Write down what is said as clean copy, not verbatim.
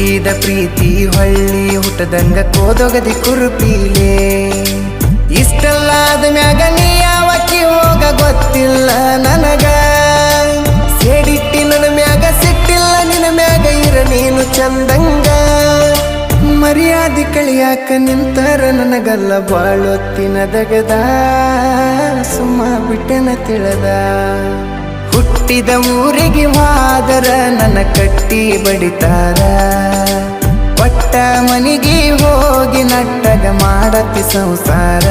ಹುಟ್ಟಿದ ಪ್ರೀತಿ ಹೊಳ್ಳಿ ಹುಟ್ಟದಂಗ ಕೋದೊಗದಿ ಕುರುಪೀಲೆ ಇಷ್ಟಲ್ಲಾದ ಮ್ಯಾಗ ನೀ ಯಾವಕ್ಕಿ ಹೋಗ ಗೊತ್ತಿಲ್ಲ ನನಗ ಸೇಡಿಟ್ಟಿ ನನ್ನ ಮ್ಯಾಗ ಸಿಟ್ಟಿಲ್ಲ ನಿನ್ನ ಮ್ಯಾಗ ಇರ ನೀನು ಚಂದಂಗ ಮರ್ಯಾದಿ ಕಳಿಯಾಕ ನಿಂತರ ನನಗಲ್ಲ ಬಾಳೊತ್ತಿನ ದಗದ ಸುಮ್ಮ ಬಿಟ್ಟೆನ ತಿಳದ ಹುಟ್ಟಿದ ಊರಿಗೆ ಹೋದರ ನನ್ನ ಕಟ್ಟಿ ಬಡಿತಾರ ಪಟ್ಟ ಮನಿಗೆ ಹೋಗಿ ನಟ್ಟಗ ಮಾಡತಿ ಸಂಸಾರ